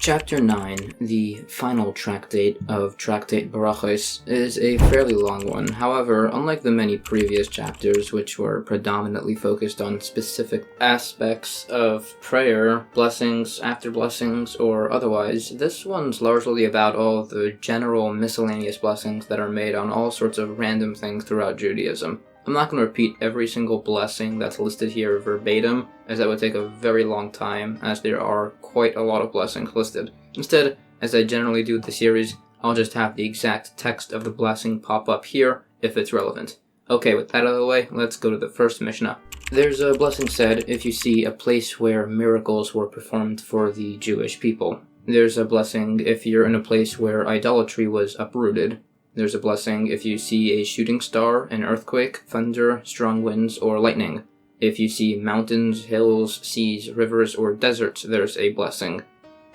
Chapter 9, the final tractate of Tractate Berachot, is a fairly long one. However, unlike the many previous chapters, which were predominantly focused on specific aspects of prayer, blessings, after blessings, or otherwise, this one's largely about all the general miscellaneous blessings that are made on all sorts of random things throughout Judaism. I'm not going to repeat every single blessing that's listed here verbatim, as that would take a very long time, as there are quite a lot of blessings listed. Instead, as I generally do with the series, I'll just have the exact text of the blessing pop up here, if it's relevant. Okay, with that out of the way, let's go to the first Mishnah. There's a blessing said if you see a place where miracles were performed for the Jewish people. There's a blessing if you're in a place where idolatry was uprooted. There's a blessing if you see a shooting star, an earthquake, thunder, strong winds, or lightning. If you see mountains, hills, seas, rivers, or deserts, there's a blessing.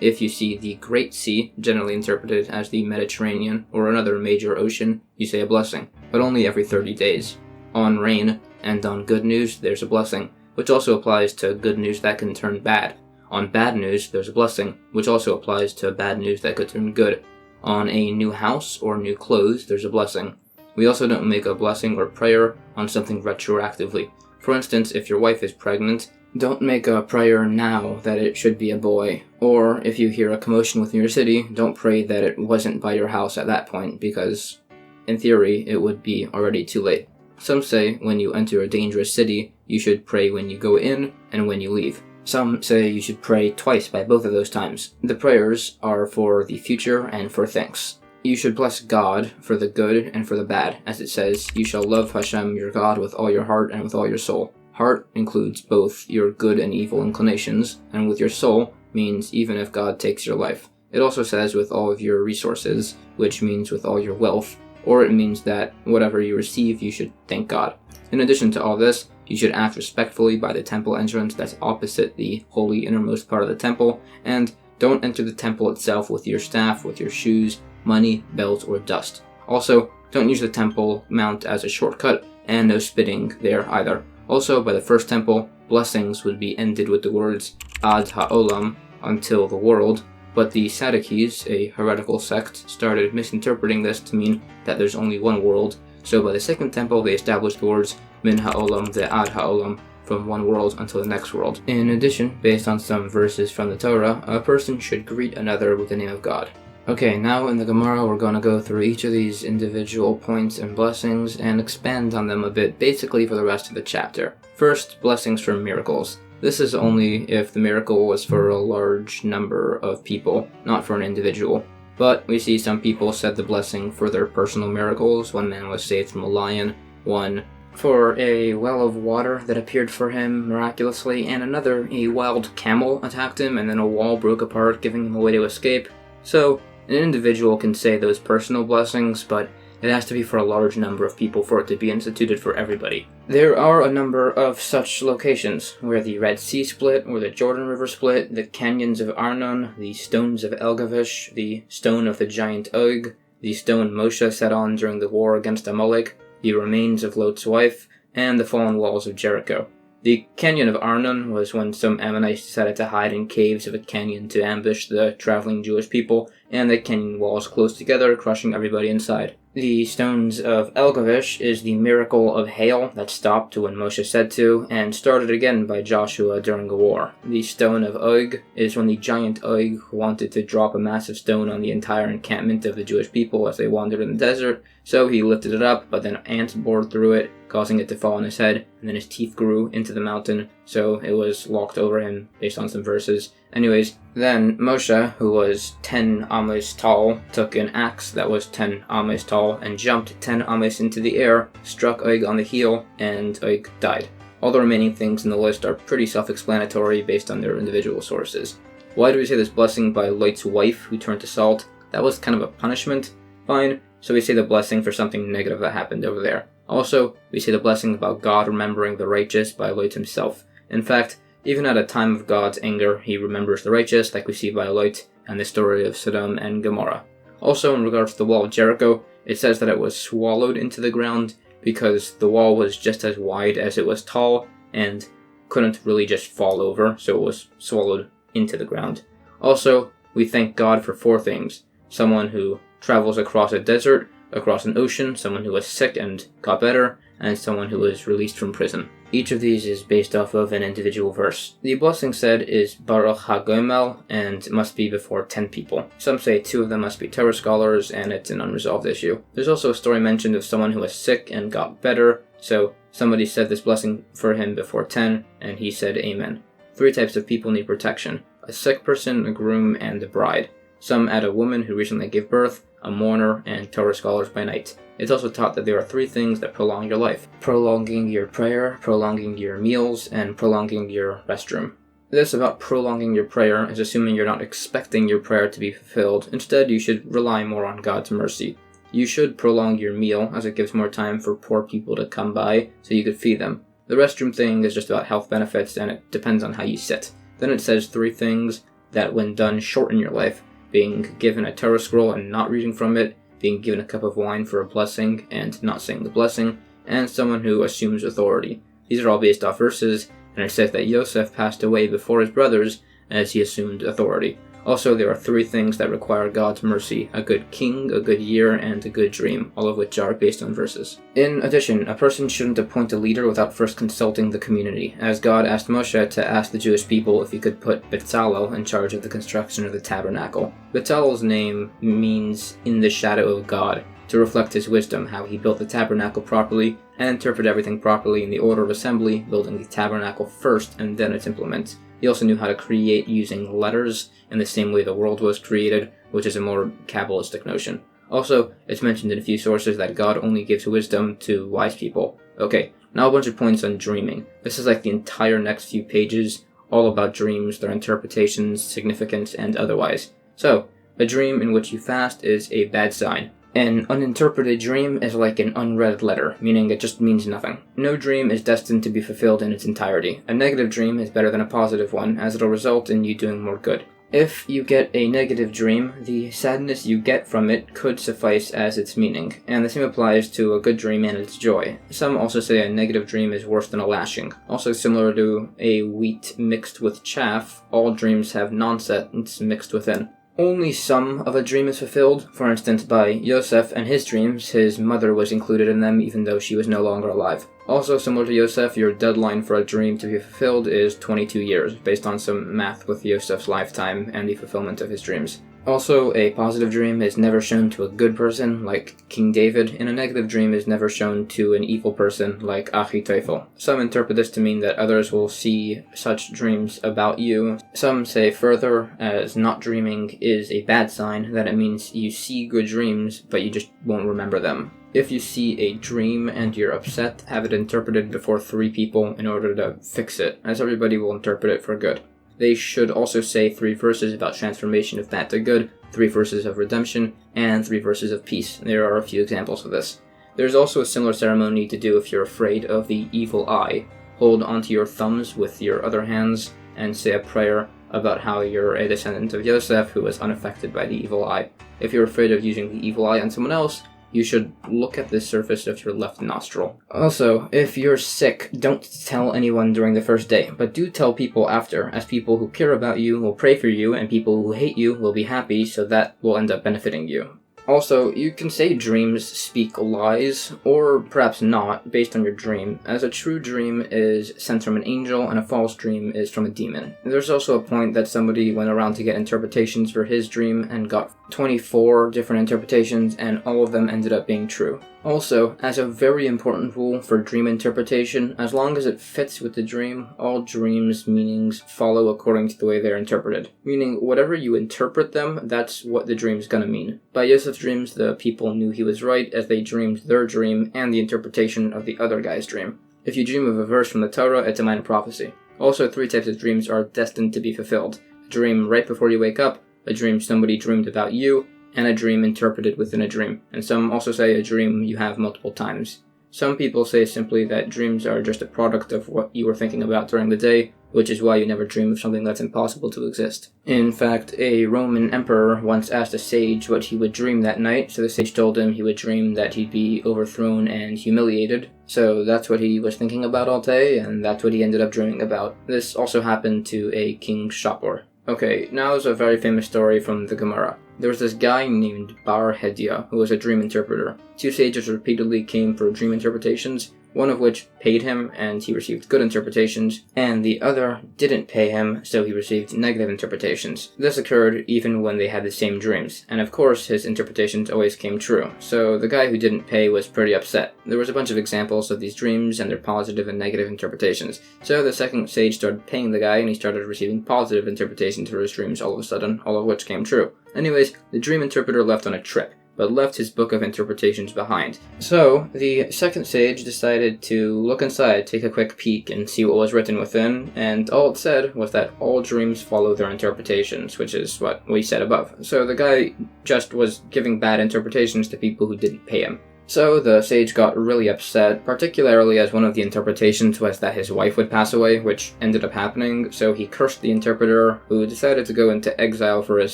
If you see the Great Sea, generally interpreted as the Mediterranean or another major ocean, you say a blessing, but only every 30 days. On rain and on good news, there's a blessing, which also applies to good news that can turn bad. On bad news, there's a blessing, which also applies to bad news that could turn good. On a new house or new clothes, there's a blessing. We also don't make a blessing or prayer on something retroactively. For instance, if your wife is pregnant, don't make a prayer now that it should be a boy. Or if you hear a commotion within your city, don't pray that it wasn't by your house at that point, because in theory, it would be already too late. Some say when you enter a dangerous city, you should pray when you go in and when you leave. Some say you should pray twice by both of those times. The prayers are for the future and for thanks. You should bless God for the good and for the bad, as it says, "You shall love Hashem your God with all your heart and with all your soul." Heart includes both your good and evil inclinations, and with your soul means even if God takes your life. It also says with all of your resources, which means with all your wealth, or it means that whatever you receive, you should thank God. In addition to all this, you should act respectfully by the temple entrance that's opposite the holy innermost part of the temple, and don't enter the temple itself with your staff, with your shoes, money, belt, or dust. Also, don't use the temple mount as a shortcut, and no spitting there either. Also, by the first temple, blessings would be ended with the words Ad Ha'olam, until the world, but the Sadducees, a heretical sect, started misinterpreting this to mean that there's only one world. So by the second temple, they established the words Min Ha'olam the Ad Ha'olam, from one world until the next world. In addition, based on some verses from the Torah, a person should greet another with the name of God. Okay, now in the Gemara, we're going to go through each of these individual points and blessings and expand on them a bit, basically for the rest of the chapter. First, blessings for miracles. This is only if the miracle was for a large number of people, not for an individual. But we see some people said the blessing for their personal miracles. One man was saved from a lion, one for a well of water that appeared for him miraculously, and another, a wild camel attacked him and then a wall broke apart, giving him a way to escape. So, an individual can say those personal blessings, but it has to be for a large number of people for it to be instituted for everybody. There are a number of such locations, where the Red Sea split, or the Jordan River split, the canyons of Arnon, the stones of Elgavish, the stone of the giant Og, the stone Moshe sat on during the war against Amalek, the remains of Lot's wife, and the fallen walls of Jericho. The canyon of Arnon was when some Ammonites decided to hide in caves of a canyon to ambush the traveling Jewish people, and the canyon walls closed together, crushing everybody inside. The stones of Elgavish is the miracle of hail that stopped when Moshe said to, and started again by Joshua during a war. The stone of Og is when the giant Og wanted to drop a massive stone on the entire encampment of the Jewish people as they wandered in the desert, so he lifted it up, but then ants bored through it, causing it to fall on his head, and then his teeth grew into the mountain, so it was locked over him, based on some verses. Anyways, then Moshe, who was 10 ames tall, took an axe that was 10 ames tall, and jumped 10 ames into the air, struck Og on the heel, and Og died. All the remaining things in the list are pretty self-explanatory based on their individual sources. Why do we say this blessing by Lot's wife, who turned to salt? That was kind of a punishment. Fine, so we say the blessing for something negative that happened over there. Also, we say the blessing about God remembering the righteous by Lot himself. In fact, even at a time of God's anger, he remembers the righteous, like we see by Lot and the story of Sodom and Gomorrah. Also, in regards to the wall of Jericho, it says that it was swallowed into the ground because the wall was just as wide as it was tall and couldn't really just fall over, so it was swallowed into the ground. Also, we thank God for 4 things: someone who travels across a desert, across an ocean, someone who was sick and got better, and someone who was released from prison. Each of these is based off of an individual verse. The blessing said is Baruch HaGomel, and must be before 10 people. Some say 2 of them must be Torah scholars, and it's an unresolved issue. There's also a story mentioned of someone who was sick and got better, so somebody said this blessing for him before 10, and he said Amen. 3 types of people need protection: a sick person, a groom, and a bride. Some add a woman who recently gave birth, a mourner, and Torah scholars by night. It's also taught that there are 3 things that prolong your life: prolonging your prayer, prolonging your meals, and prolonging your restroom. This about prolonging your prayer is assuming you're not expecting your prayer to be fulfilled. Instead, you should rely more on God's mercy. You should prolong your meal, as it gives more time for poor people to come by so you could feed them. The restroom thing is just about health benefits, and it depends on how you sit. Then it says 3 things that, when done, shorten your life: being given a Torah scroll and not reading from it, being given a cup of wine for a blessing and not saying the blessing, and someone who assumes authority. These are all based off verses, and it says that Yosef passed away before his brothers as he assumed authority. Also, there are 3 things that require God's mercy: a good king, a good year, and a good dream, all of which are based on verses. In addition, a person shouldn't appoint a leader without first consulting the community, as God asked Moshe to ask the Jewish people if he could put Bezalel in charge of the construction of the tabernacle. Bezalel's name means "in the shadow of God," to reflect his wisdom, how he built the tabernacle properly and interpreted everything properly in the order of assembly, building the tabernacle first and then its implements. He also knew how to create using letters in the same way the world was created, which is a more Kabbalistic notion. Also, it's mentioned in a few sources that God only gives wisdom to wise people. Okay, now a bunch of points on dreaming. This is like the entire next few pages, all about dreams, their interpretations, significance, and otherwise. So, a dream in which you fast is a bad sign. An uninterpreted dream is like an unread letter, meaning it just means nothing. No dream is destined to be fulfilled in its entirety. A negative dream is better than a positive one, as it'll result in you doing more good. If you get a negative dream, the sadness you get from it could suffice as its meaning, and the same applies to a good dream and its joy. Some also say a negative dream is worse than a lashing. Also similar to a wheat mixed with chaff, all dreams have nonsense mixed within. Only some of a dream is fulfilled. For instance, by Yosef and his dreams, his mother was included in them even though she was no longer alive. Also similar to Yosef, your deadline for a dream to be fulfilled is 22 years, based on some math with Yosef's lifetime and the fulfillment of his dreams. Also, a positive dream is never shown to a good person, like King David, and a negative dream is never shown to an evil person, like Achitophel. Some interpret this to mean that others will see such dreams about you. Some say further, as not dreaming is a bad sign, that it means you see good dreams, but you just won't remember them. If you see a dream and you're upset, have it interpreted before 3 people in order to fix it, as everybody will interpret it for good. They should also say 3 verses about transformation of bad to good, 3 verses of redemption, and 3 verses of peace. There are a few examples of this. There's also a similar ceremony to do if you're afraid of the evil eye. Hold onto your thumbs with your other hands and say a prayer about how you're a descendant of Yosef who was unaffected by the evil eye. If you're afraid of using the evil eye on someone else, you should look at the surface of your left nostril. Also, if you're sick, don't tell anyone during the first day, but do tell people after, as people who care about you will pray for you, and people who hate you will be happy, so that will end up benefiting you. Also, you can say dreams speak lies, or perhaps not, based on your dream, as a true dream is sent from an angel and a false dream is from a demon. There's also a point that somebody went around to get interpretations for his dream and got 24 different interpretations, and all of them ended up being true. Also, as a very important rule for dream interpretation, as long as it fits with the dream, all dreams' meanings follow according to the way they're interpreted. Meaning, whatever you interpret them, that's what the dream's gonna mean. By Yosef's dreams, the people knew he was right as they dreamed their dream and the interpretation of the other guy's dream. If you dream of a verse from the Torah, it's a minor prophecy. Also, 3 types of dreams are destined to be fulfilled. A dream right before you wake up, a dream somebody dreamed about you, and a dream interpreted within a dream. And some also say a dream you have multiple times. Some people say simply that dreams are just a product of what you were thinking about during the day, which is why you never dream of something that's impossible to exist. In fact, a Roman emperor once asked a sage what he would dream that night, so the sage told him he would dream that he'd be overthrown and humiliated. So that's what he was thinking about all day, and that's what he ended up dreaming about. This also happened to a King Shapur. Okay, now is a very famous story from the Gemara. There was this guy named Bar Hedia who was a dream interpreter. 2 sages repeatedly came for dream interpretations, one of which paid him and he received good interpretations, and the other didn't pay him, so he received negative interpretations. This occurred even when they had the same dreams, and of course his interpretations always came true, so the guy who didn't pay was pretty upset. There was a bunch of examples of these dreams and their positive and negative interpretations, so the second sage started paying the guy and he started receiving positive interpretations for his dreams all of a sudden, all of which came true. Anyways, the dream interpreter left on a trip, but left his book of interpretations behind. So, the second sage decided to look inside, take a quick peek, and see what was written within, and all it said was that all dreams follow their interpretations, which is what we said above. So the guy just was giving bad interpretations to people who didn't pay him. So the sage got really upset, particularly as one of the interpretations was that his wife would pass away, which ended up happening, so he cursed the interpreter, who decided to go into exile for his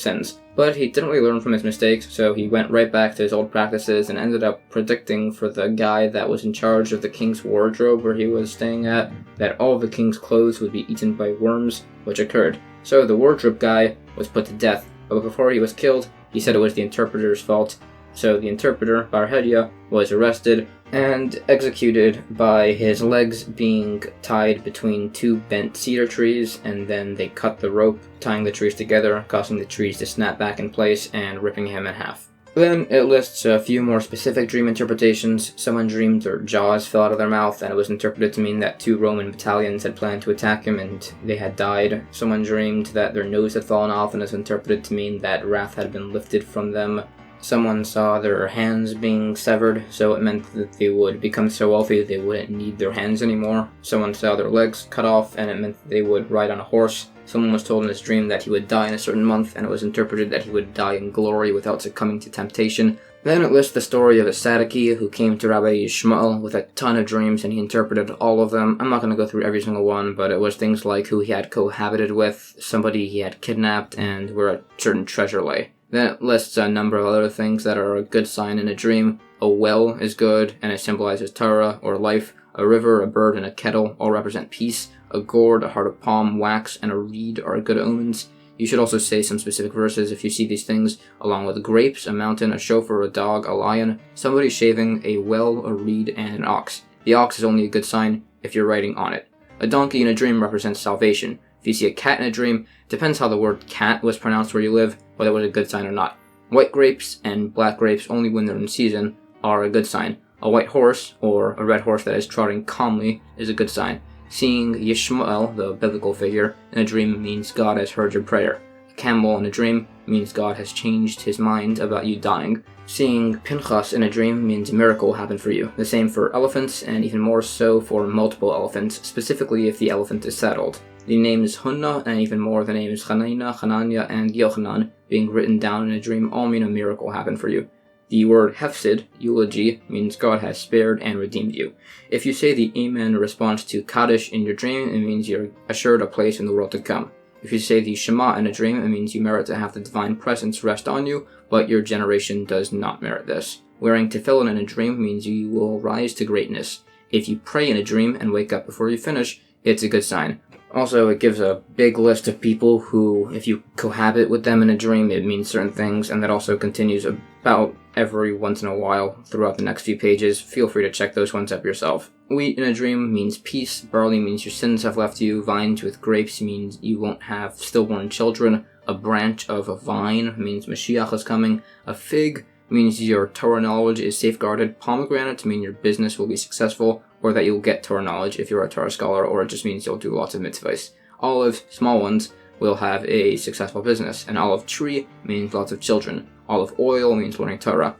sins. But he didn't really learn from his mistakes, so he went right back to his old practices and ended up predicting for the guy that was in charge of the king's wardrobe where he was staying at, that all of the king's clothes would be eaten by worms, which occurred. So the wardrobe guy was put to death, but before he was killed, he said it was the interpreter's fault. So the interpreter, Bar Hedia, was arrested and executed by his legs being tied between 2 bent cedar trees, and then they cut the rope, tying the trees together, causing the trees to snap back in place and ripping him in half. Then it lists a few more specific dream interpretations. Someone dreamed their jaws fell out of their mouth, and it was interpreted to mean that 2 Roman battalions had planned to attack him and they had died. Someone dreamed that their nose had fallen off, and it was interpreted to mean that wrath had been lifted from them. Someone saw their hands being severed, so it meant that they would become so wealthy that they wouldn't need their hands anymore. Someone saw their legs cut off, and it meant that they would ride on a horse. Someone was told in his dream that he would die in a certain month, and it was interpreted that he would die in glory without succumbing to temptation. Then it lists the story of a Sadducee who came to Rabbi Yishmael with a ton of dreams, and he interpreted all of them. I'm not going to go through every single one, but it was things like who he had cohabited with, somebody he had kidnapped, and where a certain treasure lay. Then it lists a number of other things that are a good sign in a dream. A well is good, and it symbolizes Torah, or life. A river, a bird, and a kettle all represent peace. A gourd, a heart of palm, wax, and a reed are good omens. You should also say some specific verses if you see these things, along with grapes, a mountain, a shofar, a dog, a lion, somebody shaving, a well, a reed, and an ox. The ox is only a good sign if you're riding on it. A donkey in a dream represents salvation. If you see a cat in a dream, depends how the word cat was pronounced where you live, whether it was a good sign or not. White grapes and black grapes, only when they're in season, are a good sign. A white horse, or a red horse that is trotting calmly, is a good sign. Seeing Yishmael, the biblical figure, in a dream means God has heard your prayer. A camel in a dream means God has changed his mind about you dying. Seeing Pinchas in a dream means a miracle will happen for you. The same for elephants, and even more so for multiple elephants, specifically if the elephant is saddled. The name is Hunna, and even more the name is Hanina, Hananya, and Yochanan, being written down in a dream, all mean a miracle will happen for you. The word hefsid, eulogy, means God has spared and redeemed you. If you say the Amen response to Kaddish in your dream, it means you're assured a place in the world to come. If you say the Shema in a dream, it means you merit to have the divine presence rest on you, but your generation does not merit this. Wearing tefillin in a dream means you will rise to greatness. If you pray in a dream and wake up before you finish, it's a good sign. Also, it gives a big list of people who, if you cohabit with them in a dream, it means certain things, and that also continues about every once in a while throughout the next few pages. Feel free to check those ones up yourself. Wheat in a dream means peace, barley means your sins have left you, vines with grapes means you won't have stillborn children, a branch of a vine means Mashiach is coming, a fig means your Torah knowledge is safeguarded, pomegranates mean your business will be successful, or that you'll get Torah knowledge if you're a Torah scholar, or it just means you'll do lots of mitzvahs. Olives, small ones, will have a successful business. An olive tree means lots of children. Olive oil means learning Torah.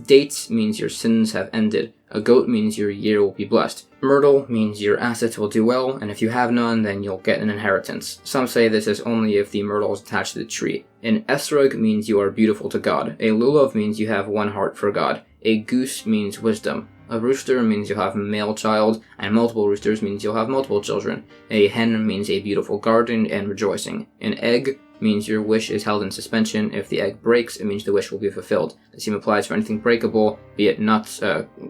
Dates means your sins have ended. A goat means your year will be blessed. Myrtle means your assets will do well, and if you have none, then you'll get an inheritance. Some say this is only if the myrtle is attached to the tree. An esrog means you are beautiful to God. A lulav means you have one heart for God. A goose means wisdom. A rooster means you'll have a male child, and multiple roosters means you'll have multiple children. A hen means a beautiful garden and rejoicing. An egg means your wish is held in suspension. If the egg breaks, it means the wish will be fulfilled. The same applies for anything breakable, be it nuts,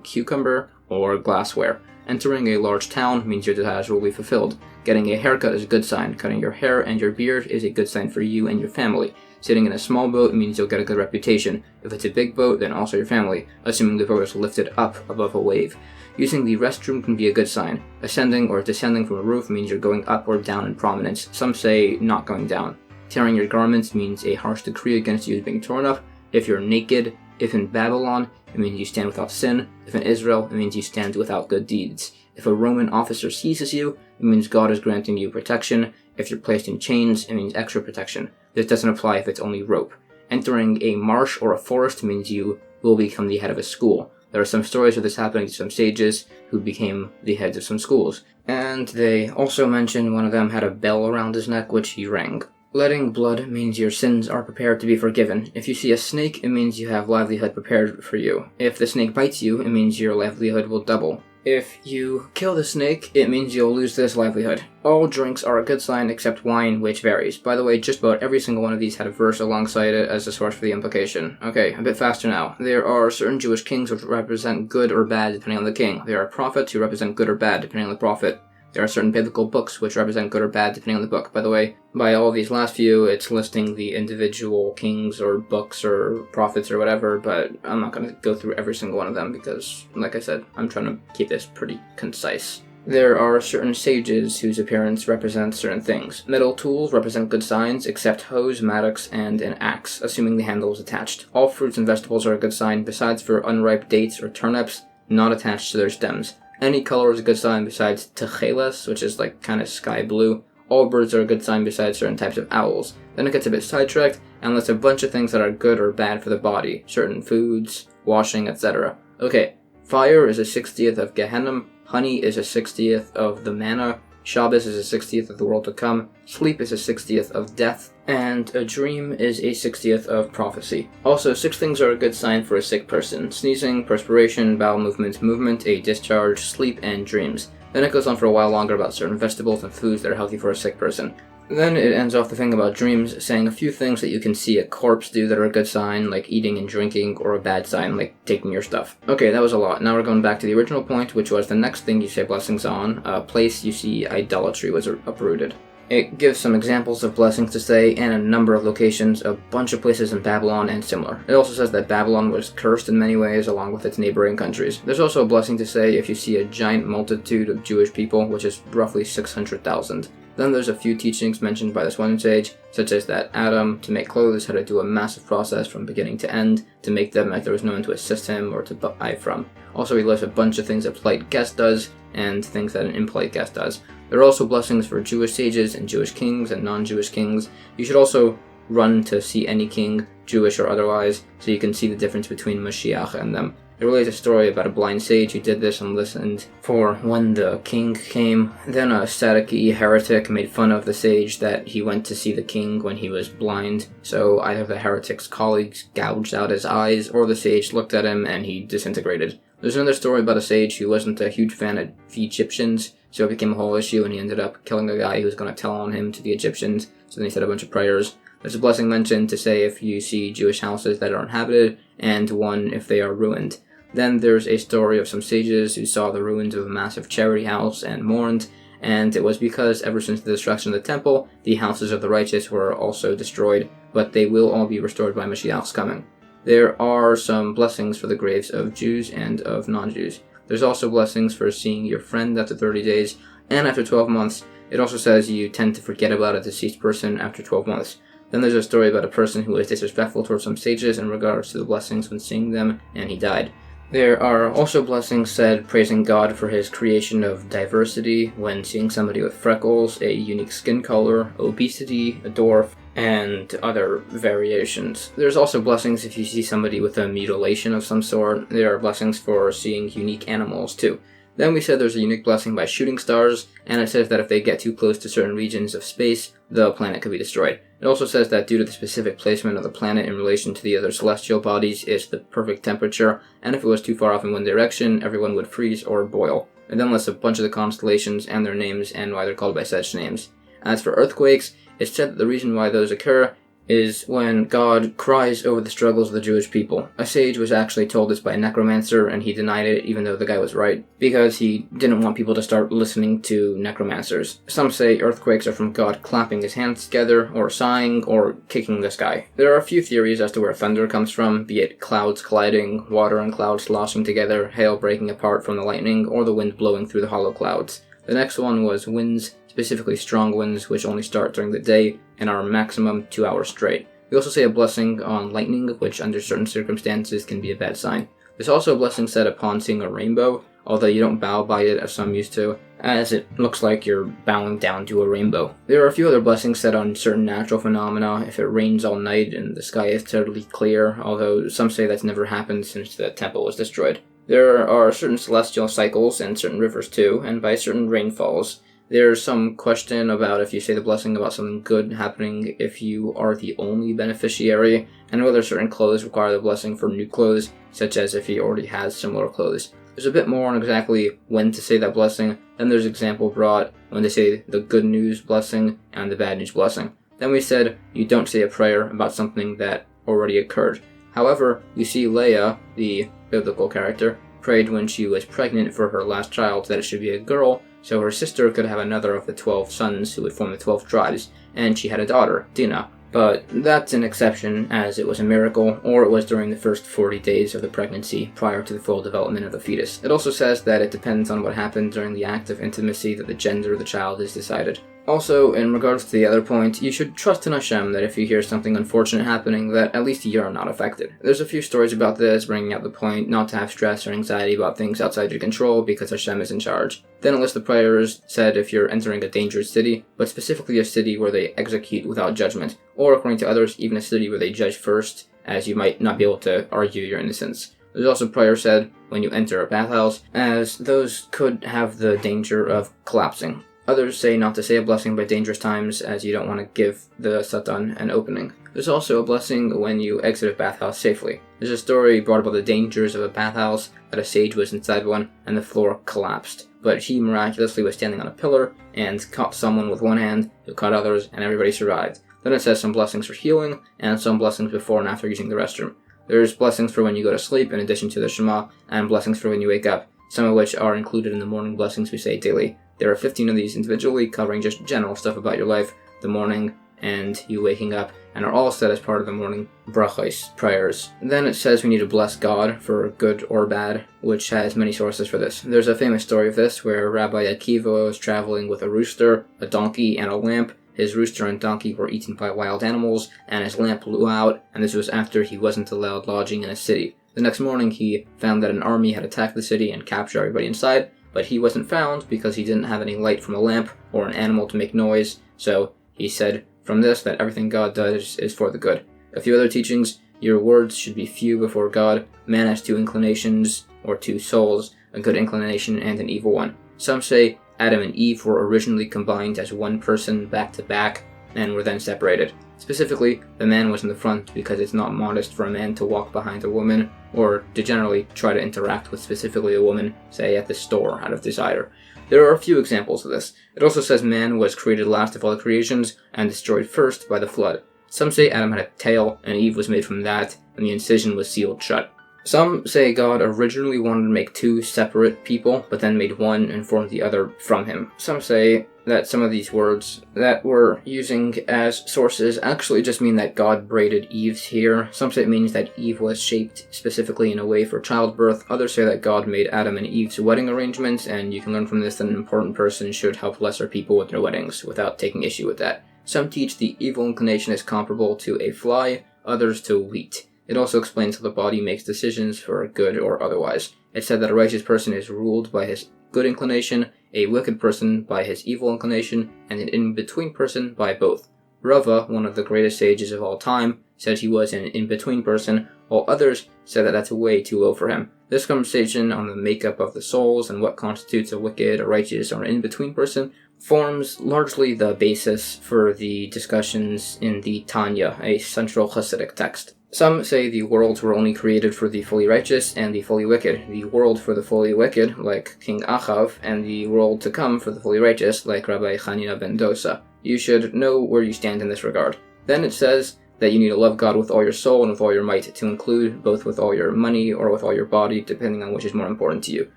cucumber, or glassware. Entering a large town means your desires will be fulfilled. Getting a haircut is a good sign. Cutting your hair and your beard is a good sign for you and your family. Sitting in a small boat means you'll get a good reputation. If it's a big boat, then also your family, assuming the boat is lifted up above a wave. Using the restroom can be a good sign. Ascending or descending from a roof means you're going up or down in prominence. Some say not going down. Tearing your garments means a harsh decree against you is being torn up. If you're naked, if in Babylon, it means you stand without sin. If in Israel, it means you stand without good deeds. If a Roman officer seizes you, it means God is granting you protection. If you're placed in chains, it means extra protection. This doesn't apply if it's only rope. Entering a marsh or a forest means you will become the head of a school. There are some stories of this happening to some sages who became the heads of some schools. And they also mention one of them had a bell around his neck which he rang. Letting blood means your sins are prepared to be forgiven. If you see a snake, it means you have livelihood prepared for you. If the snake bites you, it means your livelihood will double. If you kill the snake, it means you'll lose this livelihood. All drinks are a good sign except wine, which varies. By the way, just about every single one of these had a verse alongside it as a source for the implication. Okay, a bit faster now. There are certain Jewish kings which represent good or bad depending on the king. There are prophets who represent good or bad depending on the prophet. There are certain biblical books which represent good or bad depending on the book. By the way, by all these last few, it's listing the individual kings or books or prophets or whatever, but I'm not going to go through every single one of them because, like I said, I'm trying to keep this pretty concise. There are certain sages whose appearance represents certain things. Metal tools represent good signs, except hoes, mattocks, and an axe, assuming the handle is attached. All fruits and vegetables are a good sign, besides for unripe dates or turnips, not attached to their stems. Any color is a good sign besides techeles, which is like kind of sky blue. All birds are a good sign besides certain types of owls. Then it gets a bit sidetracked and lists a bunch of things that are good or bad for the body. Certain foods, washing, etc. Okay, fire is a 60th of Gehenna. Honey is a 60th of the manna. Shabbos is a 60th of the world to come. Sleep is a 60th of death. And a dream is a 60th of prophecy. Also, 6 things are a good sign for a sick person. Sneezing, perspiration, bowel movement, a discharge, sleep, and dreams. Then it goes on for a while longer about certain vegetables and foods that are healthy for a sick person. Then it ends off the thing about dreams, saying a few things that you can see a corpse do that are a good sign, like eating and drinking, or a bad sign, like taking your stuff. Okay, that was a lot. Now we're going back to the original point, which was the next thing you say blessings on, a place you see idolatry was uprooted. It gives some examples of blessings to say, and a number of locations, a bunch of places in Babylon and similar. It also says that Babylon was cursed in many ways, along with its neighboring countries. There's also a blessing to say if you see a giant multitude of Jewish people, which is roughly 600,000. Then there's a few teachings mentioned by this one sage, such as that Adam, to make clothes, had to do a massive process from beginning to end to make them as there was no one to assist him or to buy from. Also, he lists a bunch of things a polite guest does, and things that an impolite guest does. There are also blessings for Jewish sages and Jewish kings and non-Jewish kings. You should also run to see any king, Jewish or otherwise, so you can see the difference between Mashiach and them. It relates a story about a blind sage who did this and listened for when the king came. Then a Sadducee heretic made fun of the sage that he went to see the king when he was blind. So either the heretic's colleagues gouged out his eyes, or the sage looked at him and he disintegrated. There's another story about a sage who wasn't a huge fan of the Egyptians, so it became a whole issue and he ended up killing a guy who was going to tell on him to the Egyptians, so then he said a bunch of prayers. There's a blessing mentioned to say if you see Jewish houses that are inhabited, and one if they are ruined. Then there's a story of some sages who saw the ruins of a massive charity house and mourned, and it was because ever since the destruction of the temple, the houses of the righteous were also destroyed, but they will all be restored by Mashiach's coming. There are some blessings for the graves of Jews and of non-Jews. There's also blessings for seeing your friend after 30 days, and after 12 months. It also says you tend to forget about a deceased person after 12 months. Then there's a story about a person who was disrespectful towards some sages in regards to the blessings when seeing them, and he died. There are also blessings said praising God for his creation of diversity when seeing somebody with freckles, a unique skin color, obesity, a dwarf, and other variations. There's also blessings if you see somebody with a mutilation of some sort. There are blessings for seeing unique animals too. Then we said there's a unique blessing by shooting stars, and it says that if they get too close to certain regions of space, the planet could be destroyed. It also says that due to the specific placement of the planet in relation to the other celestial bodies, it's the perfect temperature, and if it was too far off in one direction, everyone would freeze or boil. It then lists a bunch of the constellations and their names and why they're called by such names. As for earthquakes, it's said that the reason why those occur is when God cries over the struggles of the Jewish people. A sage was actually told this by a necromancer, and he denied it even though the guy was right, because he didn't want people to start listening to necromancers. Some say earthquakes are from God clapping his hands together, or sighing, or kicking the sky. There are a few theories as to where thunder comes from, be it clouds colliding, water and clouds sloshing together, hail breaking apart from the lightning, or the wind blowing through the hollow clouds. The next one was winds, specifically strong winds, which only start during the day and are maximum 2 hours straight. We also say a blessing on lightning, which under certain circumstances can be a bad sign. There's also a blessing said upon seeing a rainbow, although you don't bow by it as some used to, as it looks like you're bowing down to a rainbow. There are a few other blessings said on certain natural phenomena, if it rains all night and the sky is totally clear, although some say that's never happened since the temple was destroyed. There are certain celestial cycles and certain rivers too, and by certain rainfalls. There's some question about if you say the blessing about something good happening if you are the only beneficiary, and whether certain clothes require the blessing for new clothes, such as if he already has similar clothes. There's a bit more on exactly when to say that blessing. Then there's example brought when they say the good news blessing and the bad news blessing. Then we said you don't say a prayer about something that already occurred. However, you see Leah, the biblical character, prayed when she was pregnant for her last child that it should be a girl, so her sister could have another of the 12 sons who would form the 12 tribes, and she had a daughter, Dinah. But that's an exception, as it was a miracle, or it was during the first 40 days of the pregnancy prior to the full development of the fetus. It also says that it depends on what happened during the act of intimacy that the gender of the child is decided. Also, in regards to the other point, you should trust in Hashem that if you hear something unfortunate happening, that at least you're not affected. There's a few stories about this, bringing out the point not to have stress or anxiety about things outside your control because Hashem is in charge. Then it lists the prayers said if you're entering a dangerous city, but specifically a city where they execute without judgment, or according to others, even a city where they judge first, as you might not be able to argue your innocence. There's also prayer said when you enter a bathhouse, as those could have the danger of collapsing. Others say not to say a blessing by dangerous times, as you don't want to give the Satan an opening. There's also a blessing when you exit a bathhouse safely. There's a story brought about the dangers of a bathhouse, that a sage was inside one, and the floor collapsed. But he miraculously was standing on a pillar, and caught someone with one hand, who caught others, and everybody survived. Then it says some blessings for healing, and some blessings before and after using the restroom. There's blessings for when you go to sleep, in addition to the Shema, and blessings for when you wake up, some of which are included in the morning blessings we say daily. There are 15 of these individually, covering just general stuff about your life, the morning, and you waking up, and are all said as part of the morning Berachot prayers. Then it says we need to bless God for good or bad, which has many sources for this. There's a famous story of this where Rabbi Akiva was traveling with a rooster, a donkey, and a lamp. His rooster and donkey were eaten by wild animals, and his lamp blew out, and this was after he wasn't allowed lodging in a city. The next morning he found that an army had attacked the city and captured everybody inside, but he wasn't found because he didn't have any light from a lamp or an animal to make noise, so he said from this that everything God does is for the good. A few other teachings: your words should be few before God. Man has two inclinations, or two souls, a good inclination and an evil one. Some say Adam and Eve were originally combined as one person back to back, and were then separated. Specifically, the man was in the front because it's not modest for a man to walk behind a woman, or to generally try to interact with specifically a woman, say at the store, out of desire. There are a few examples of this. It also says man was created last of all the creations, and destroyed first by the flood. Some say Adam had a tail, and Eve was made from that, and the incision was sealed shut. Some say God originally wanted to make two separate people, but then made one and formed the other from him. Some say that some of these words that we're using as sources actually just mean that God braided Eve's hair. Some say it means that Eve was shaped specifically in a way for childbirth. Others say that God made Adam and Eve's wedding arrangements, and you can learn from this that an important person should help lesser people with their weddings without taking issue with that. Some teach the evil inclination is comparable to a fly, others to wheat. It also explains how the body makes decisions for good or otherwise. It said that a righteous person is ruled by his good inclination, a wicked person by his evil inclination, and an in-between person by both. Rava, one of the greatest sages of all time, said he was an in-between person, while others said that that's way too low for him. This conversation on the makeup of the souls and what constitutes a wicked, a righteous, or an in-between person forms largely the basis for the discussions in the Tanya, a central Hasidic text. Some say the worlds were only created for the fully righteous and the fully wicked, the world for the fully wicked, like King Achav, and the world to come for the fully righteous, like Rabbi Chanina ben Dosa. You should know where you stand in this regard. Then it says that you need to love God with all your soul and with all your might, to include both with all your money or with all your body, depending on which is more important to you.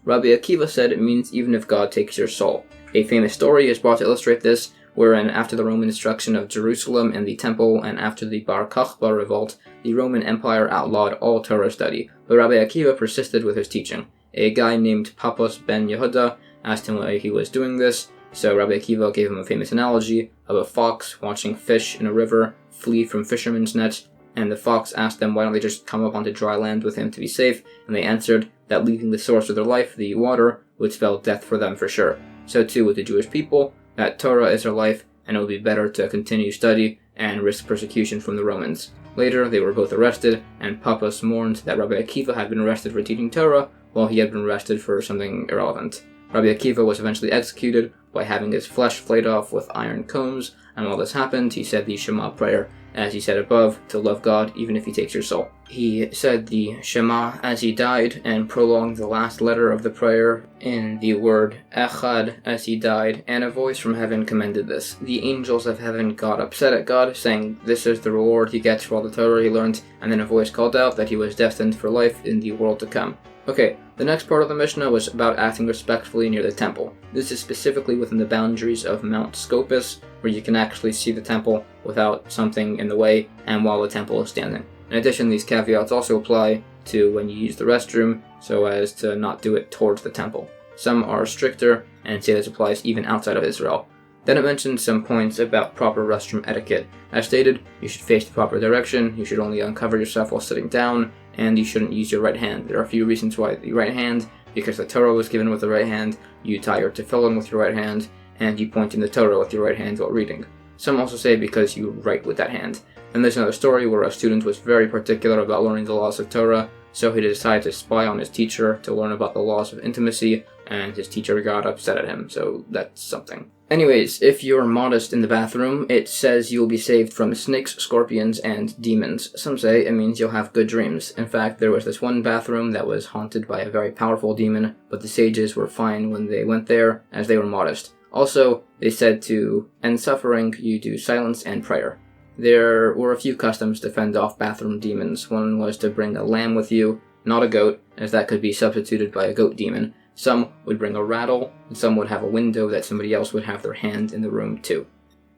Rabbi Akiva said it means even if God takes your soul. A famous story is brought to illustrate this, wherein after the Roman destruction of Jerusalem and the Temple, and after the Bar Kokhba revolt, the Roman Empire outlawed all Torah study, but Rabbi Akiva persisted with his teaching. A guy named Pappos ben Yehuda asked him why he was doing this, so Rabbi Akiva gave him a famous analogy of a fox watching fish in a river flee from fishermen's nets, and the fox asked them why don't they just come up onto dry land with him to be safe, and they answered that leaving the source of their life, the water, would spell death for them for sure. So too with the Jewish people, that Torah is their life, and it would be better to continue study and risk persecution from the Romans. Later, they were both arrested, and Pappos mourned that Rabbi Akiva had been arrested for teaching Torah, while he had been arrested for something irrelevant. Rabbi Akiva was eventually executed by having his flesh flayed off with iron combs, and while this happened, he said the Shema prayer, as he said above, to love God even if he takes your soul. He said the Shema as he died, and prolonged the last letter of the prayer in the word Echad as he died, and a voice from heaven commended this. The angels of heaven got upset at God, saying this is the reward he gets for all the Torah he learned, and then a voice called out that he was destined for life in the world to come. Okay, the next part of the Mishnah was about acting respectfully near the temple. This is specifically within the boundaries of Mount Scopus, where you can actually see the temple without something in the way and while the temple is standing. In addition, these caveats also apply to when you use the restroom, so as to not do it towards the temple. Some are stricter and say this applies even outside of Israel. Then it mentions some points about proper restroom etiquette. As stated, you should face the proper direction, you should only uncover yourself while sitting down, and you shouldn't use your right hand. There are a few reasons why the right hand, because the Torah was given with the right hand, you tie your tefillin with your right hand, and you point in the Torah with your right hand while reading. Some also say because you write with that hand. And there's another story where a student was very particular about learning the laws of Torah, so he decided to spy on his teacher to learn about the laws of intimacy, and his teacher got upset at him, so that's something. Anyways, if you're modest in the bathroom, it says you'll be saved from snakes, scorpions, and demons. Some say it means you'll have good dreams. In fact, there was this one bathroom that was haunted by a very powerful demon, but the sages were fine when they went there, as they were modest. Also, they said to end suffering, you do silence and prayer. There were a few customs to fend off bathroom demons. One was to bring a lamb with you, not a goat, as that could be substituted by a goat demon. Some would bring a rattle, and some would have a window that somebody else would have their hand in the room too.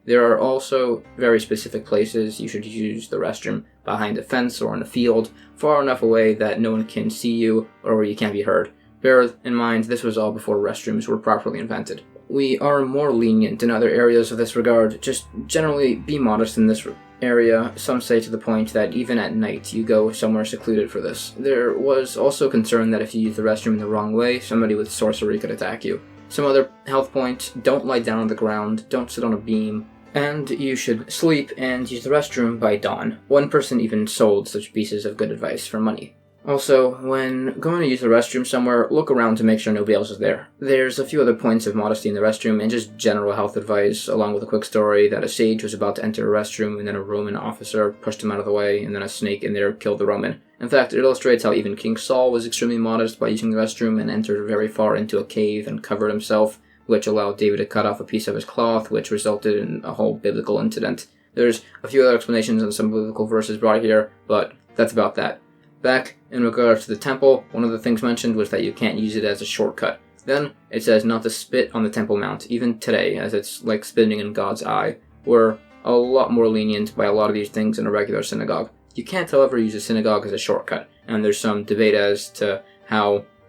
There are also very specific places you should use the restroom: behind a fence or in a field, far enough away that no one can see you or where you can't be heard. Bear in mind, this was all before restrooms were properly invented. We are more lenient in other areas of this regard. Just generally be modest in this area. Some say to the point that even at night you go somewhere secluded for this. There was also concern that if you use the restroom in the wrong way, somebody with sorcery could attack you. Some other health points: don't lie down on the ground, don't sit on a beam, and you should sleep and use the restroom by dawn. One person even sold such pieces of good advice for money. Also, when going to use the restroom somewhere, look around to make sure nobody else is there. There's a few other points of modesty in the restroom and just general health advice, along with a quick story that a sage was about to enter a restroom and then a Roman officer pushed him out of the way, and then a snake in there killed the Roman. In fact, it illustrates how even King Saul was extremely modest by using the restroom and entered very far into a cave and covered himself, which allowed David to cut off a piece of his cloth, which resulted in a whole biblical incident. There's a few other explanations on some biblical verses brought here, but that's about that. Back in regards to the temple, one of the things mentioned was that you can't use it as a shortcut. Then, it says not to spit on the Temple Mount, even today, as it's like spitting in God's eye. We're a lot more lenient by a lot of these things in a regular synagogue. You can't, however, use a synagogue as a shortcut, and there's some debate as to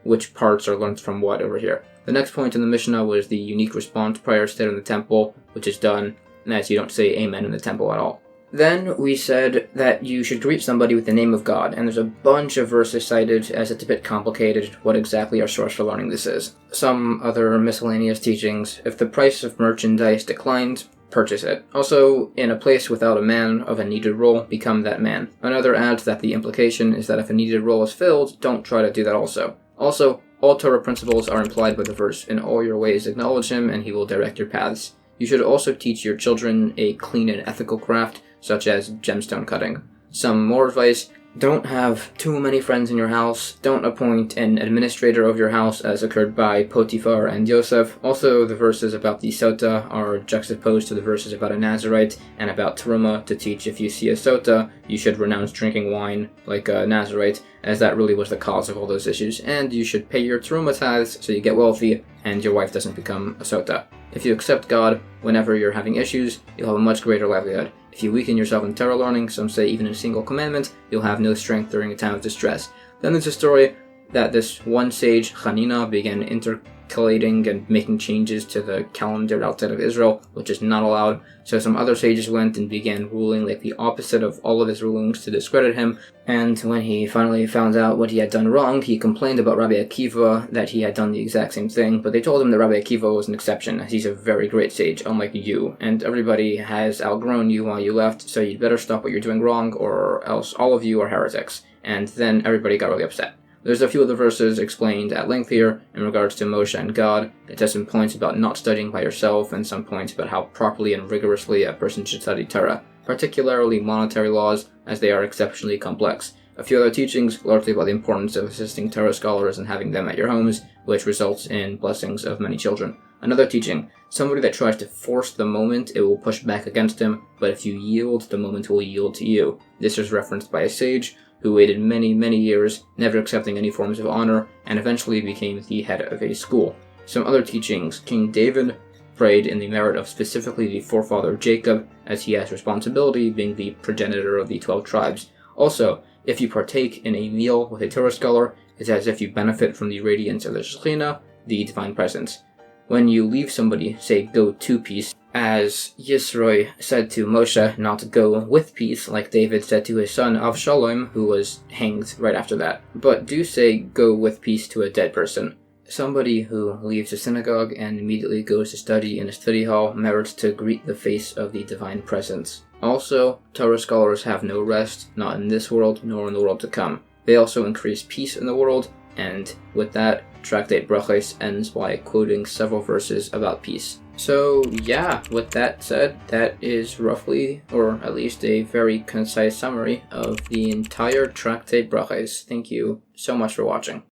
which parts are learned from what over here. The next point in the Mishnah was the unique response prayer said in the temple, which is done as you don't say amen in the temple at all. Then we said that you should greet somebody with the name of God, and there's a bunch of verses cited, as it's a bit complicated what exactly our source for learning this is. Some other miscellaneous teachings: if the price of merchandise declines, purchase it. Also, in a place without a man of a needed role, become that man. Another adds that the implication is that if a needed role is filled, don't try to do that also. Also, all Torah principles are implied by the verse: in all your ways acknowledge him, and he will direct your paths. You should also teach your children a clean and ethical craft, such as gemstone cutting. Some more advice: Don't have too many friends in your house. Don't appoint an administrator of your house, as occurred by Potiphar and Yosef. Also, the verses about the sota are juxtaposed to the verses about a Nazarite and about Teruma to teach if you see a sota, you should renounce drinking wine like a Nazarite, as that really was the cause of all those issues. And you should pay your Teruma tithes so you get wealthy and your wife doesn't become a sota. If you accept God whenever you're having issues, you'll have a much greater livelihood. If you weaken yourself in Torah learning, some say even in a single commandment, you'll have no strength during a time of distress. Then there's a story that this one sage, Hanina, began intercalating and making changes to the calendar outside of Israel, which is not allowed. So some other sages went and began ruling like the opposite of all of his rulings to discredit him. And when he finally found out what he had done wrong, he complained about Rabbi Akiva that he had done the exact same thing, but they told him that Rabbi Akiva was an exception, as he's a very great sage, unlike you, and everybody has outgrown you while you left, so you'd better stop what you're doing wrong, or else all of you are heretics. And then everybody got really upset. There's a few of the verses explained at length here in regards to Moshe and God. It has some points about not studying by yourself, and some points about how properly and rigorously a person should study Torah, particularly monetary laws, as they are exceptionally complex. A few other teachings, largely about the importance of assisting Torah scholars and having them at your homes, which results in blessings of many children. Another teaching, somebody that tries to force the moment, it will push back against him, but if you yield, the moment will yield to you. This is referenced by a sage who waited many, many years, never accepting any forms of honor, and eventually became the head of a school. Some other teachings, King David prayed in the merit of specifically the forefather Jacob, as he has responsibility being the progenitor of the 12 tribes. Also, if you partake in a meal with a Torah scholar, it's as if you benefit from the radiance of the Shekhinah, the divine presence. When you leave somebody, say, go to peace, as Yisroi said to Moshe not to go with peace, like David said to his son Avshalom, who was hanged right after that. But do say go with peace to a dead person. Somebody who leaves a synagogue and immediately goes to study in a study hall merits to greet the face of the divine presence. Also, Torah scholars have no rest, not in this world, nor in the world to come. They also increase peace in the world, and with that, Tractate Berachot ends by quoting several verses about peace. So yeah, with that said, that is roughly, or at least a very concise summary of the entire Tractate Berachot. Thank you so much for watching.